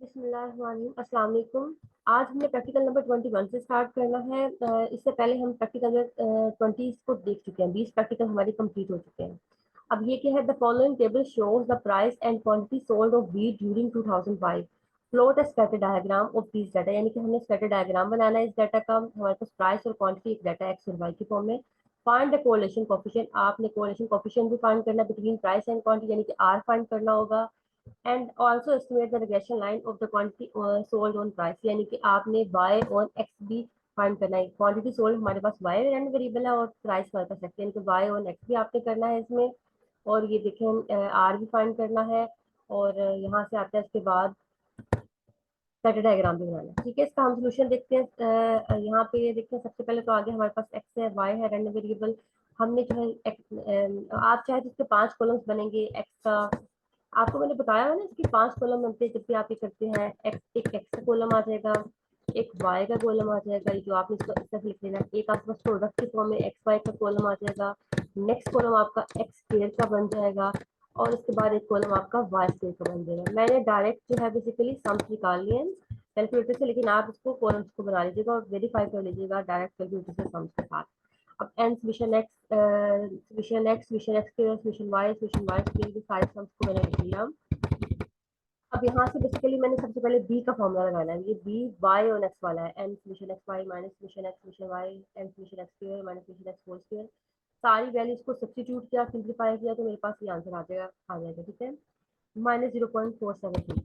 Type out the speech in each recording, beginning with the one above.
अस्सलाम वालेकुम। आज हमने प्रैक्टिकल नंबर 21 से स्टार्ट करना है। इससे पहले हम प्रैक्टिकल 20 को देख चुके हैं। 20 प्रैक्टिकल हमारे कंप्लीट हो चुके हैं। अब ये क्या है, the following table shows the price and quantity sold off wheat during 2005। Plot a scatter diagram of this data, यानी कि हमने स्कैटर डायग्राम बनाना है इस डाटा का। हमारे पास प्राइस और क्वांटिटी एक डाटा एक्स और वाई के फॉर्म में। फाइंड द कोरिलेशन कोफिशिएंट, आपने कोरिलेशन कोफिशिएंट भी फाइंड करना बिटवीन प्राइस एंड क्वांटिटी, यानी कि आर फाइंड करना होगा। And also estimate the regression line of the quantity sold on price, यानी कि आपने वाई ऑन एक्स भी फाइंड करना है। क्वांटिटी सोल्ड हमारे पास वाई रैंड वेरिएबल है और प्राइस हमारे पास एक्स, यानी कि वाई ऑन एक्स भी आपने करना है इसमें। और ये देखें आर भी फाइंड करना है। और यहाँ से आता है इसके बाद स्कैटर डायग्राम भी बनाना है। ठीक है, इसका हम सोल्यूशन देखते हैं। यहाँ पे ये देखते हैं, सबसे पहले तो आगे हमारे पास एक्स है, वाई है, रैंडम वेरिएबल। हमने जो है आप चाहे तो इसके 5 कॉलम्स बनेंगे एक्स का। आपको मैंने बताया है ना, इसकी 5 कॉलम बनते हैं जब भी आप ये करते हैं। एक एक्स का कॉलम आ जाएगा, एक वाई का कॉलम आ जाएगा, ये जो आपने इसको इस तरह लिख लेना है। एक आपके पास प्रोडक्ट के फॉर्म में एक्स वाई का कॉलम आ जाएगा। नेक्स्ट कॉलम आपका एक्स स्क्वायर का बन जाएगा। और उसके बाद एक कॉलम आपका वाई स्क्वायर का बन जाएगा। मैंने डायरेक्ट जो है बेसिकली सम्स निकाल लिए कैलकुलेटर से, लेकिन आप इसको कॉलम्स को बना लीजिएगा और वेरीफाई कर लीजिएगा डायरेक्ट कैलकुलेटर से सम्स के साथ। अब n summation x, summation x square, summation y square, सारे सम्स को मैंने लिख लिया। अब यहाँ से बेसिकली मैंने सबसे पहले बी का फॉर्मूला लगाना है। ये बी वाई और एक्स वाला है। N summation x y minus summation x summation y, n summation x square minus summation x whole square. सारी वैल्यूज को सब्स्टिट्यूट किया, सिंप्लीफाई किया, तो मेरे पास ये आंसर आ जाएगा। ठीक है, -0.473।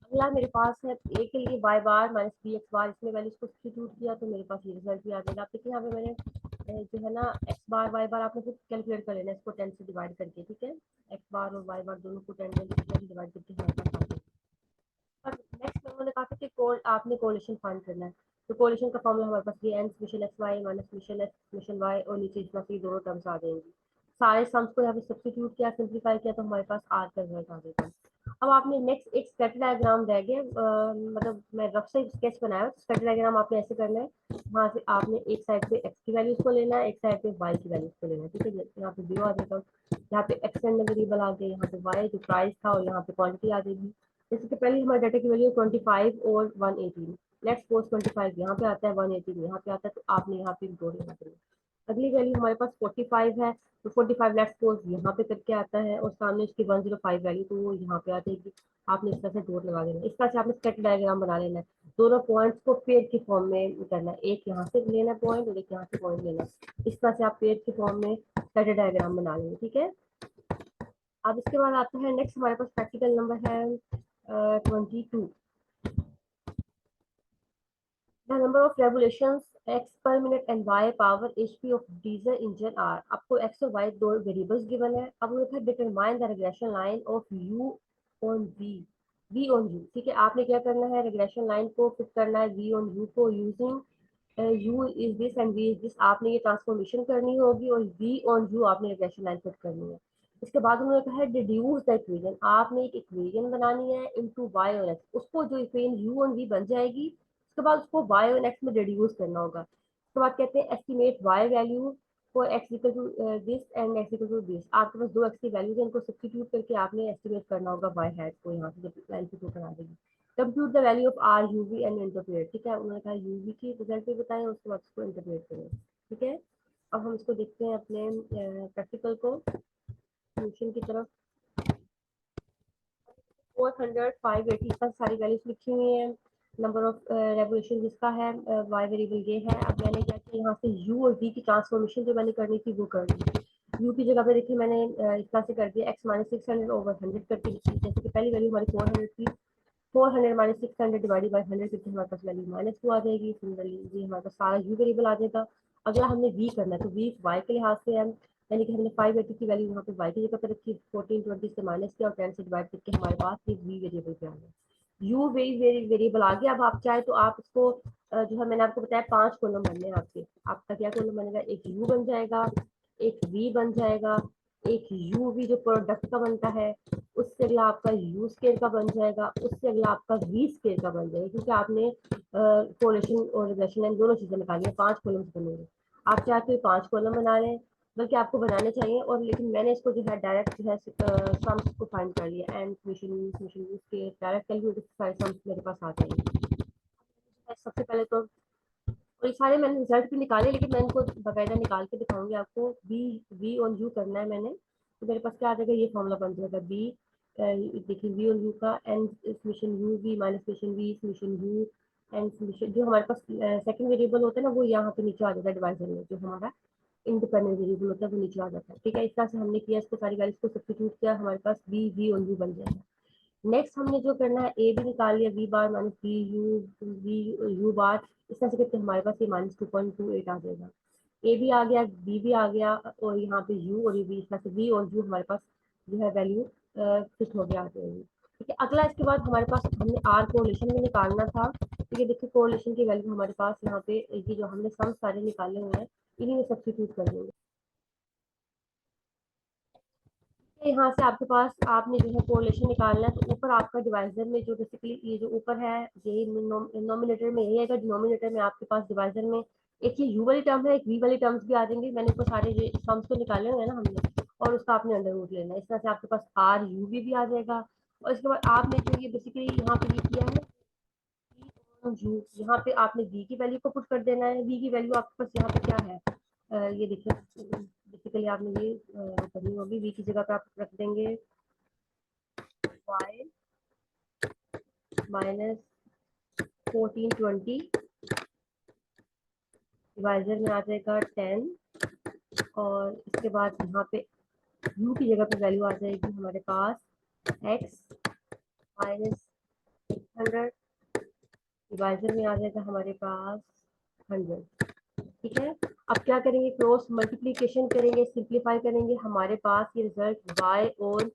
अगला मेरे पास है ए के लिए वाई बार माइनस बी एक्स बार, इसमें वैल्यूज को सब्स्टिट्यूट किया तो मेरे पास ये रिजल्ट भी आ जाएगा। आप देखिए यहाँ पे मैंने जो है ना एक्स बार वाई बार आपने खुद कैलकुलेट कर लेना है इसको 10 से डिवाइड करके। ठीक है, एक्स बार और वाई बार दोनों को 10 से डिवाइड करके हमारे पास आ जाएगा। और नेक्स्ट में उन्होंने कहा था कि आपने कोलेशन फाइंड करना है। तो कोलेशन का फॉर्मूला हमारे पास ये n summation x y minus summation x summation y, और नीचे इतना से दोनों टर्म्स आ जाएंगी। सारे सम्स को यहाँ पे सब्स्टिट्यूट किया, सिंप्लीफाई किया, तो हमारे पास आर का रिजल्ट आ जाएगा। अब आपने नेक्स्ट एक स्कैटर डायग्राम रह गया। मतलब मैं रफ से स्केच बनाया। स्कैटर डायग्राम आपने ऐसे करना है, वहाँ से आपने एक साइड पे एक्स की वैल्यूज को लेना है, एक साइड पे वाई की वैल्यूज को लेना है। ठीक है, यहाँ पे 0 आ जाएगा, यहाँ पे एक्स एंड वेरिएबल आ गए, यहाँ पे वाई जो प्राइस था, और यहाँ पे क्वांटिटी आ जाएगी। जैसे कि पहले हमारे डाटा की वैल्यू 25 और 118। लेट्स सपोज 25 यहाँ पे आता है, 118 यहाँ पे आता है, तो आपने यहाँ पे जोड़ लगा देना। अगली वैल्यू हमारे पास 45 है, तो 45 लेट्स सपोज यहाँ पे करके आता है, और सामने इसकी 105 वैल्यू, तो वो यहाँ पे आ जाएगी। आपने इस तरह से डॉट लगा देना। इस तरह से आपने स्केच डायग्राम बना लेना है। दोनों पॉइंट्स को पेड़ के फॉर्म में करना है, एक यहाँ से लेना पॉइंट और एक यहाँ से पॉइंट लेना। इस तरह से आप पेड़ के फॉर्म में स्केच डायग्राम बना लेंगे। ठीक है, अब इसके बाद आता है नेक्स्ट हमारे पास प्रैक्टिकल नंबर है 22। The number of revolutions x per minute and y power hp of diesel engine are। आपको x और y दो वेरिएबल्स गिवन है। अब उन्होंने कहा determine the regression line of u on v on u। ठीक है, आपने क्या करना है, रिग्रेशन लाइन को फिट करना है v ऑन u को, using u is this and v is this. आपने ये ट्रांसफॉर्मेशन करनी होगी और v ऑन u आपने रिग्रेशन लाइन फिट करनी है। इसके बाद उन्होंने कहा है डिड्यूस द इक्वेशन। आपने एक इक्वेशन बनानी है इनटू y और x। उसको जो इक्वेशन u ऑन v बन जाएगी, उसके बाद उसको y और x में रिड्यूस करना होगा। उसके बाद कहते हैं estimate y value for x equal to this and x equal to this. आपके पास दो x की वैल्यूज है, इनको सब्स्टिट्यूट करके आपने एस्टिमेट करना होगा y हैट को। यहाँ से जब लाइन से करा देगी, compute the value of r u v and interpret. ठीक है, उन्होंने कहा u v की रिजल्ट भी बताएं, उसके बाद उसको इंटरप्रेट करें। ठीक है, अब हम इसको देखते हैं अपने प्रैक्टिकल को सोल्यूशन की तरफ। 400 580 पर सारी वैल्यूज लिखी हुई हैं। नंबर ऑफ रेवोल्यूशन जिसका है वाई वेरिएबल ये है। अब मैंने क्या किया, यहाँ से यू और वी की ट्रांसफॉर्मेशन जो मैंने करनी थी वो कर ली। यू की जगह पे देखिए मैंने इस तरह से कर दिया, एक्स माइनस 600 ओवर 100 करके लिखी। जैसे कि पहली वैल्यू हमारी 400 थी, 400 माइनस 600 डिवाइडेड बाई 100 करके हमारे पास वैल्यू -2 आ जाएगी। सिमिलरली ये हमारे पास सारा यू वेरिएबल आ जाएगा। अगला हमने वी करना है, तो वी वाई के लिहाज से है, यानी कि हमने 580 की वैल्यू यहाँ पे वाई की जगह पे रखी, 1420 से माइनस किया और 10 से डिवाइड करके हमारे पास ये वी वेरिएबल पे आ गया। यू वेरिएबल आ गया। अब आप चाहे तो आप इसको जो है मैंने आपको बताया 5 कॉलम बनने हैं आपके। आपका क्या कॉलम बनेगा, एक यू बन जाएगा, एक वी बन जाएगा, एक यू वी जो प्रोडक्ट का बनता है, उससे अगला आपका यू स्केयर का बन जाएगा, उससे अगला आपका वी स्केयर का बन जाएगा, क्योंकि आपने कोलेशन और रिग्रेशन लाइन दोनों चीजें निकाली है। 5 कॉलम्स बनेंगे। आप चाहे तो 5 कॉलम बना लें, बल्कि आपको बनाने चाहिए। और लेकिन मैंने इसको जो है डायरेक्ट जो है सम्स को फाइंड कर लिया, एंड समेशन के डायरेक्ट कैलकुलेट सारे सम्स मेरे पास आ जाएंगे। सबसे पहले तो, और ये सारे मैंने रिजल्ट भी निकाले, लेकिन मैं इनको बाकायदा निकाल के दिखाऊंगी आपको। बी वी ऑन यू करना है मैंने, तो मेरे पास क्या आ जाएगा, ये फॉर्मूला बन जाएगा बी, देखिए वी ऑन यू का n summation u v minus summation v summation u and summation, जो हमारे पास सेकंड वेरिएबल होता है ना, वो यहाँ पे नीचे आ जाता है डिवाइजर में, जो हमारा इंडिपेंडेंट वेरिएबल होता है वो नीचे आ जाता है। ठीक है, इस तरह से हमने किया, इसको सारी वैल्यूज को सब्स्टिट्यूट किया, हमारे पास बी वी ऑन यू बन जाएगा। नेक्स्ट हमने जो करना है, ए भी निकाल लिया, V bar minus V U bar, इस तरह से करके हमारे पास ये -2.28 आ जाएगा। ए भी आ गया, बी भी आ गया, और यहाँ पे यू और ये बी, इस तरह से वी और यू हमारे पास जो है वैल्यू फिट हो गया आ जाएगी। ठीक है, अगला इसके बाद हमारे पास हमने आर कोरिलेशन में निकालना था। ठीक है, देखिए कोरिलेशन की वैल्यू हमारे पास यहाँ पे ये जो हमने सम सारे निकाले हुए हैं, इन्हीं में सब्स्टिट्यूट कर देंगे। यहाँ से आपके पास आपने जो है कोरिलेशन निकालना है, तो ऊपर आपका डिवाइजर में जो बेसिकली ये जो ऊपर है, ये नोमिनेटर में यही है, डिनोमिनेटर में आपके पास डिवाइजर में एक ये यू वाली टर्म है, एक वी वाली टर्म्स भी आ जाएंगे। मैंने उसको सारे ये सम्स को निकाले हुए हैं ना हमने, और उसका आपने अंडर रूट लेना है। इस तरह से आपके पास आर यू भी आ जाएगा। और इसके बाद आपने जो ये बेसिकली यहाँ पे ये किया है, यू, यहाँ पे आपने वी की वैल्यू को पुट कर देना है। वी की वैल्यू आपके पास यहाँ पे क्या है, ये देखिए, बेसिकली आपने ये करनी होगी, वी की जगह पे आप रख देंगे y माइनस 1420, डिवाइजर में आ जाएगा 10, और इसके बाद यहाँ पे u की जगह पे वैल्यू आ जाएगी हमारे पास x माइनस 100, डिवाइजर में आ जाएगा हमारे पास 100। ठीक है, अब क्या करेंगे, क्रॉस मल्टीप्लीकेशन करेंगे, सिंप्लीफाई करेंगे, हमारे पास ये रिजल्ट y और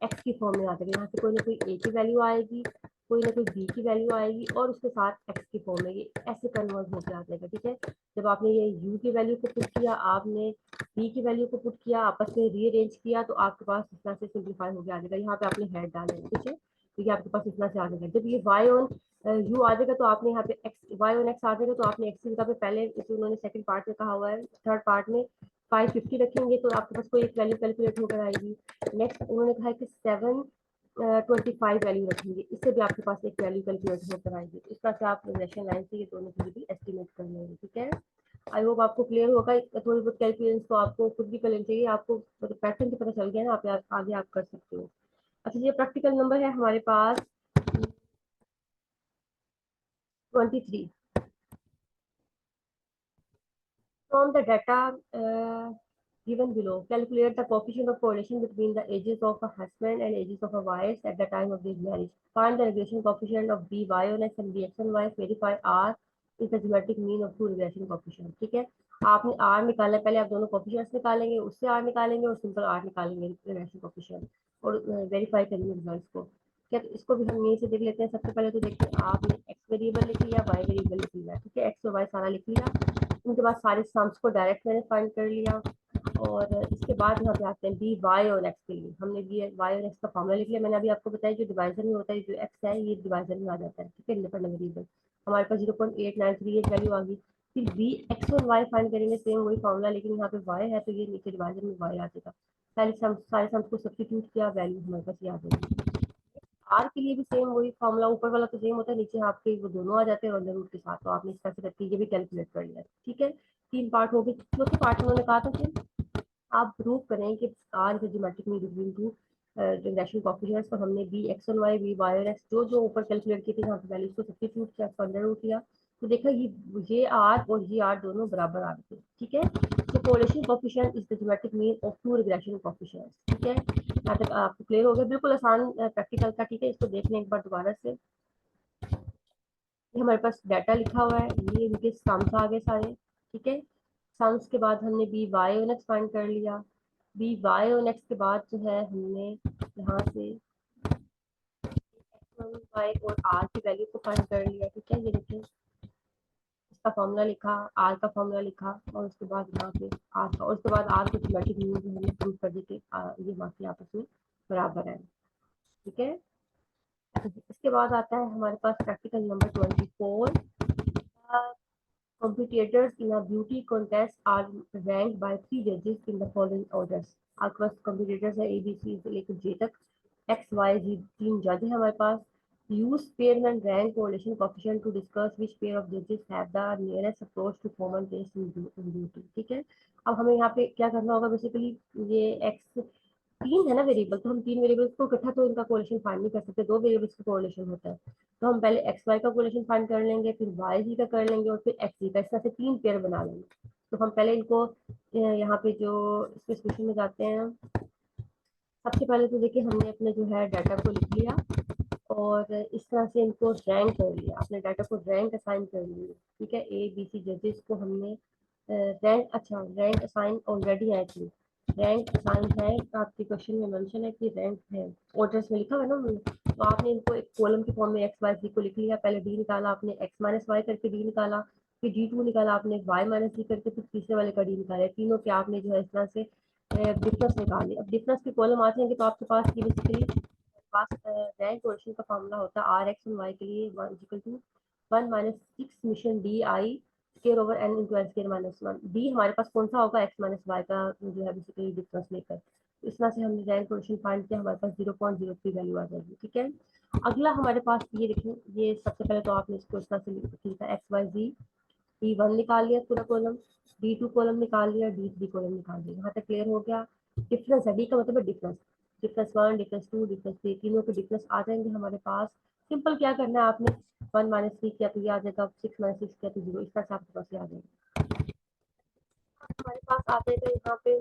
x की फॉर्म में आ जाएगा। यहाँ से कोई ना कोई a की वैल्यू आएगी, कोई ना कोई b की वैल्यू आएगी, और उसके साथ x की फॉर्म में ये ऐसे कन्वर्ट होकर आ जाएगा। ठीक है, जब आपने ये u की वैल्यू को पुट किया, आपने b की वैल्यू को पुट किया, आपस में रीअरेंज किया, तो आपके पास इस तरह से सिंप्लीफाई होकर आ जाएगा। यहाँ पे आपने हेड डालेंगे, ठीक है, तो ये आपके पास इस तरह से आ जाएगा। जब ये y और यू आ जाएगा, तो आपने यहाँ पे एक्स वाई और एक्स आ जाएगा, तो आपने एक्स की जगह पे पहले इसे उन्होंने सेकंड पार्ट में कहा हुआ है, थर्ड पार्ट में 550 रखेंगे, तो आपके पास कोई एक वैल्यू कैलकुलेट होकर आएगी। नेक्स्ट उन्होंने कहा है कि 725 वैल्यू रखेंगे, इससे भी आपके पास एक वैल्यू कैलकुलेट होकर आएगी। इस तरह से आप रिग्रेशन लाइन से ये दोनों चीजें भी एस्टिमेट कर लेंगे। ठीक है, आई होप आपको क्लियर होगा। थोड़ी बहुत कैलकुलेशन तो आपको खुद भी कर लेनी चाहिए, आपको पैटर्न तो पता चल गया ना, आप आगे आप कर सकते हो। अच्छा, ये प्रैक्टिकल नंबर है हमारे पास 23। From the data given below, calculate the coefficient of correlation between the ages of a husband and ages of a wife at the time of their marriage. Find the regression coefficient of by on x and bx on y. Verify r is the geometric mean of two regression coefficient. ठीक है, आपने r निकालना है, पहले आप दोनों coefficients निकालेंगे, उससे r निकालेंगे और सिंपल r निकालेंगे रिग्रेशन कोफिशिएंट, और वेरीफाई करेंगे रिजल्ट्स को। क्या, तो इसको भी हम यहीं से देख लेते हैं। सबसे पहले तो देखिए, आपने x वेरिएबल लिख लिया, y वेरिएबल लिख लिया। ठीक है, x और y सारा लिख लिया, उनके बाद सारे सम्स को डायरेक्ट मैंने फाइंड कर लिया। और इसके बाद यहाँ पे आते हैं बी वाई और एक्स के लिए, हमने बी वाई और एक्स का फॉर्मूला लिख लिया। मैंने अभी आपको बताया, जो डिवाइजर में होता है, जो एक्स है ये डिवाइजर में आ जाता है। ठीक है, इंडिपेंडेंट वेरिएबल हमारे पास 0.893 वैल्यू आ गई। फिर बी एक्स और वाई फाइंड करेंगे, सेम वही फॉर्मूला, लेकिन यहाँ पे वाई है तो ये नीचे डिवाइजर में वाई आ जाएगा। सारे सम्स को सब्स्टिट्यूट किया, वैल्यू हमारे पास ये आ जाएगी। आर के लिए भी सेम वही फॉर्मूला, ऊपर वाला तो सेम होता है, नीचे आपके वो दोनों आ जाते हैं अंडर रूट के साथ, तो आपने इस तरह से करके ये भी कैलकुलेट कर लिया। ठीक है, तीन पार्ट हो गए। चौथे पार्ट में उन्होंने कहा था कि आप प्रूव करें कि r is geometric mean between two generation coefficients. तो हमने बी एक्स और वाई, बी वाई और एक्स जो जो ऊपर कैलकुलेट किए थे, यहाँ पे वैल्यूज को सब्स्टिट्यूट किया, अंडर रूट किया, तो देखा ये आर और ये आर दोनों बराबर आ गए। ठीक है, तो correlation coefficient is the geometric mean of two regression coefficients. ठीक है, यहाँ तक आपको क्लियर हो गया, बिल्कुल आसान प्रैक्टिकल का। ठीक है, इसको देख लें एक बार दोबारा से। ये हमारे पास डाटा लिखा हुआ है, ये इनके सम्स आ गए सारे। ठीक है, सम्स के बाद हमने बी वाई और एक्स फाइंड कर लिया। बी वाई और एक्स के बाद जो है हमने यहाँ से वाई और आर की वैल्यू को फाइंड कर लिया। ठीक है, ये देखिए, इसका फॉर्मूला लिखा, आर का फॉर्मूला लिखा, और उसके बाद यहाँ पे आर का, और उसके बाद आर को ज्योमेट्रिक मीन भी हमने प्रूव कर दी कि ये बाकी आपस में बराबर है। ठीक है, इसके बाद आता है हमारे पास practical number 24। Competitors in a beauty contest are ranked by 3 judges in the following orders. आपके पास competitors है ABC से लेकर J तक, XYZ 3 जज है हमारे पास. Use pair and rank correlation coefficient to discuss which pair of judges have the nearest approach to common taste in beauty. ठीक है. अब हमें यहाँ पे क्या करना होगा, बेसिकली ये X 3 है ना वेरिएबल, तो हम 3 वेरिएबल्स को इकट्ठा तो इनका कोरिलेशन फाइंड नहीं कर सकते, 2 वेरिएबल्स का कोरिलेशन होता है. तो हम पहले एक्स वाई का कोरिलेशन फाइंड कर लेंगे, फिर वाई जी का कर लेंगे और फिर एक्स जी का. इस तरह से 3 पेयर बना लेंगे. तो हम पहले इनको यहाँ पे जो स्पेसिफिकेशन में जाते हैं, सबसे पहले तो देखिए हमने अपने जो है डाटा को लिख लिया और इस तरह से इनको रैंक कर लिया, अपने डाटा को रैंक असाइन कर लिया. ठीक है, ए बी सी जजेस को हमने रैंक, अच्छा रैंक असाइन ऑलरेडी है थी, रैंक असाइन है. आपके क्वेश्चन में मेंशन है कि रैंक है, ऑर्डर्स में लिखा हुआ है ना उन्होंने. तो आपने इनको एक कॉलम की फॉर्म में एक्स वाई जी को लिख लिया, पहले डी निकाला आपने, एक्स माइनस वाई करके डी निकाला, फिर डी2 निकाला आपने, वाई माइनस डी करके फिर तीसरे वाले का डी निकाला. तीनों के आपने जो है इस तरह से डिफरेंस निकाले. अब डिफरेंस के कॉलम आते हैं कि तो आपके पास ये बेसिकली पास रैंक कोएफिशिएंट का फॉर्मूला होता है आर एक्स एंड वाई के लिए 1 माइनस 6 मिशन D I square over N into N square minus 1. D हमारे पास कौन सा होगा, एक्स माइनस वाई का जो है बेसिकली डिफरेंस लेकर. तो इस तरह से हमने रैंक कोएफिशिएंट फाइंड किया, हमारे पास 0.03 वैल्यू आ जाएगी. ठीक है. अगला हमारे पास ये देखें, ये सबसे पहले तो आपने इसको इस तरह से लिखा एक्स वाई जी, D1 निकाल लिया पूरा कॉलम, D2 कॉलम निकाल लिया, D3 कॉलम निकाल लिया. यहाँ तक क्लियर हो गया. डिफरेंस है, डी का मतलब है डिफरेंस. डिफरेंस 1, डिफरेंस 2, डिफरेंस 3, तीनों के डिफरेंस आ जाएंगे हमारे पास. सिंपल क्या करना है आपने, 1 माइनस 3 किया तो ये आ जाएगा, 6 माइनस 6 किया तो 0. इस तरह से आपके पास ये आ जाएगा. हमारे पास आ जाएगा यहाँ पे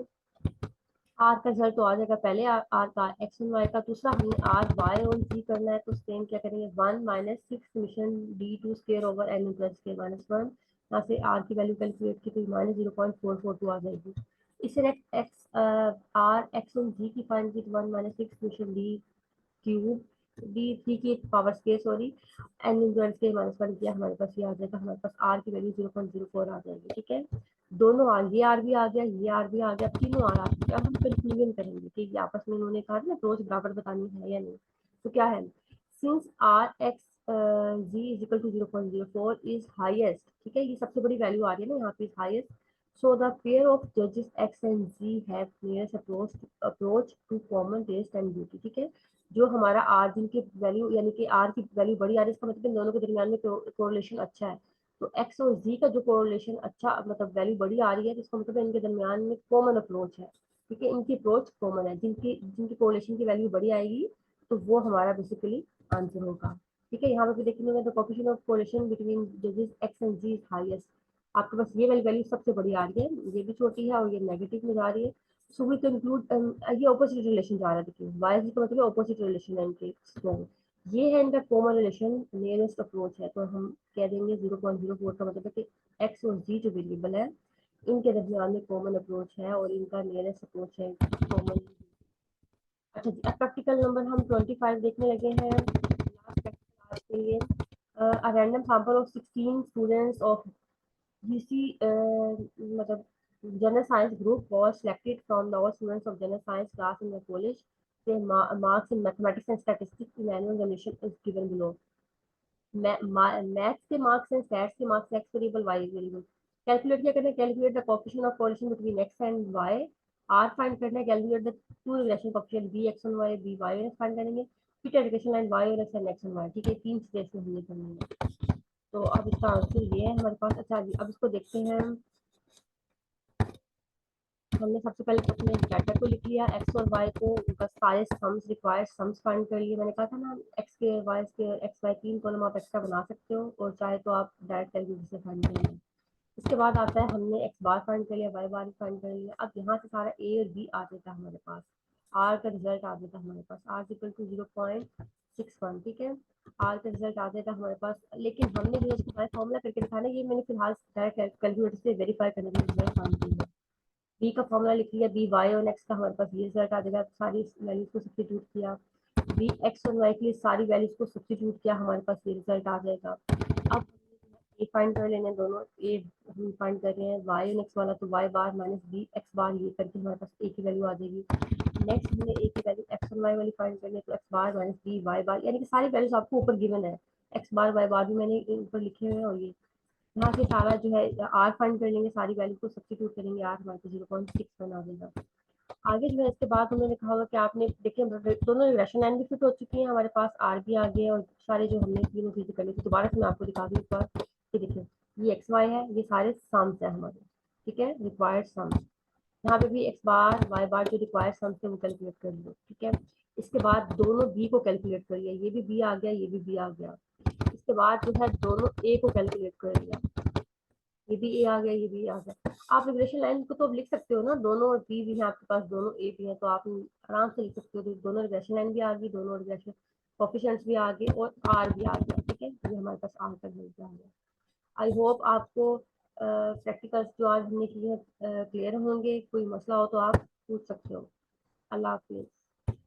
आर का रिजल्ट तो आ जाएगा पहले, आर का एक्स एंड वाई का. दूसरा हमने आर वाई और जी करना है, तो सेम क्या करेंगे, 1 माइनस 6 मिशन D2 square over N into square minus 1. यहाँ से आर की वैल्यू कैलकुलेट की तो माइनस 0.442 आ जाएगी. इससे नेक्स्ट एक्स आर एक्स और जी की फाइंड की तो 1 माइनस 6 मिशन डी क्यूब D3 की power square, sorry, N into N square minus 1 किया, हमारे पास ये आ जाएगा. हमारे पास आर की वैल्यू 0.04 आ जाएगी. ठीक है, दोनों आर, ये आर भी आ गया, ये आर भी आ गया, तीनों आर आ गए. अब हम कंक्लूजन करेंगे कि ये आपस में इन्होंने कहा ना अप्रोच बराबर बतानी है या नहीं. तो क्या है, since R X G is equal to 0.04 is highest. ठीक है, ये सबसे बड़ी वैल्यू आ रही है ना यहाँ पे, is highest. So the pair of जजेस X and G have nearest approach to common taste and beauty. ठीक है, जो हमारा आर जिनकी वैल्यू यानी कि आर की वैल्यू बड़ी आ रही है, इसका मतलब इन दोनों के दरमियान में कोरिलेशन अच्छा है. तो एक्स और जी का जो कोरिलेशन अच्छा, मतलब वैल्यू बड़ी आ रही है, तो इसका मतलब इनके दरमियान में कॉमन अप्रोच है. ठीक है, इनकी अप्रोच कॉमन है. जिनकी जिनकी कोरिलेशन की वैल्यू बड़ी आएगी तो वो हमारा बेसिकली आंसर होगा. ठीक है, यहाँ पे देखेंगे तो कोएफिशिएंट ऑफ कोरिलेशन बिटवीन जजेस X and G is highest. आपके पास ये वाली वैल्यू सबसे बड़ी आ रही है, ये भी छोटी है और ये नेगेटिव में जा रही है. सो वी कैन इंक्लूड, ये ऑपोजिट रिलेशन जा रहा है. देखिए वाई जी का मतलब ऑपोजिट रिलेशन है इनके स्ट्रॉन्ग. ये है इनका कॉमन रिलेशन, नियरेस्ट अप्रोच है. तो हम कह देंगे 0.04 का मतलब है कि एक्स और जी जो वेरिएबल है इनके दरमियान में कॉमन अप्रोच है और इनका नियरेस्ट अप्रोच है कॉमन. अच्छा जी, अब प्रैक्टिकल नंबर हम 25 देखने लगे हैं. लास्ट प्रैक्टिकल आज के लिए, a random sample of 16 students of GC मतलब general science group was selected from the all students of general science class in the college. The marks in mathematics and statistics in annual examination is given below. Maths के marks हैं, stats के marks, X variable Y variable. Calculate क्या करना है, calculate the coefficient of correlation between X and Y. R find करना है, calculate the two relation coefficient B X and Y, B Y and find करेंगे. फिर addition line Y और X and X and Y. ठीक है, 3 steps में हमने करनी है. तो अब इसका आंसर ये है हमारे पास. अच्छा जी, अब इसको देखते हैं. हमने सबसे पहले तो अपने डाटा को लिख लिया, एक्स और वाई को उनका सारे सम्स रिक्वायर्ड सम्स फाइंड कर लिए. मैंने कहा था ना एक्स के वाई के एक्स वाई 3 कॉलम आप एक्स्ट्रा बना सकते हो और चाहे तो आप डायरेक्ट कैलकुलेटर से फाइंड कर लें. इसके बाद आता है हमने एक्स बार फाइंड कर लिया, वाई बार फाइंड कर लिया. अब यहाँ से सारा ए और बी आ जाता है हमारे पास, आर का रिजल्ट आ जाता है हमारे पास, आर इक्वल टू 0.61. ठीक है, आर का रिजल्ट आ जाएगा हमारे पास. लेकिन हमने जो इसको फॉर्मूला करके दिखाना, ये मैंने फिलहाल डायरेक्ट कैलकुलेटर से वेरीफाई करने के लिए रिजल्ट फाइंड किया. बी का फॉर्मूला लिख लिया, बी वाई और एक्स का हमारे पास ये रिजल्ट आ जाएगा. सारी वैल्यूज को सब्स्टिट्यूट किया, बी एक्स और वाई के लिए सारी वैल्यूज को सब्स्टिट्यूट किया, हमारे पास ये रिजल्ट आ जाएगा. अब ए फाइंड कर लेने दोनों. ए हम फाइंड कर रहे हैं वाई और एक्स वाला, तो वाई बार माइनस बी एक्स बार, ये करके हमारे पास ए की वैल्यू आ जाएगी. नेक्स्ट हमने ए की वैल्यू एक्स और वाई वाली फाइंड करनी है, तो एक्स बार माइनस बी वाई बार, यानी कि सारी वैल्यूज आपको ऊपर गिवन है. एक्स बार वाई बार भी मैंने ऊपर लिखे हुए हैं और ये यहाँ से सारा जो है आर फाइंड कर लेंगे, सारी वैल्यू को सब्स्टिट्यूट करेंगे, आर हमारे को 0.61 आ जाएगा। आगे जो है इसके बाद उन्होंने कहा होगा कि आपने देखिए दोनों रिग्रेशन लाइन भी फिट हो चुकी है, हमारे पास आर भी आ गया और सारे जो हमने तीनों चीजें करनी थी दोबारा से मैं आपको दिखा दूँ एक बार। ये देखिए ये एक्स वाई है, ये सारे सम्स है हमारे, ठीक है, रिक्वायर्ड सम्स। यहाँ पे भी एक्स बार वाई बार जो रिक्वायर्ड सम्स है वो कैलकुलेट कर लो, ठीक है। इसके बाद दोनों बी को कैलकुलेट करिए, ये भी बी आ गया, ये भी बी आ गया। इसके बाद जो है दोनों ए को कैलकुलेट कर लिया, ये भी ए आ गया, ये भी आ गया। आप रिग्रेशन लाइन को तो अब लिख सकते हो ना, दोनों बी भी है आपके पास, दोनों ए भी है, तो आप आराम से लिख सकते हो। तो दोनों रिग्रेशन लाइन भी आ गई, दोनों रिग्रेशन कोफिशिएंट्स भी आ गए और आर भी आ गया, ठीक है। ये हमारे पास आर तक मिल गया। आई होप आपको प्रैक्टिकल्स जो आज हमने किए क्लियर होंगे। कोई मसला हो तो आप पूछ सकते हो। अल्लाह हाफिज।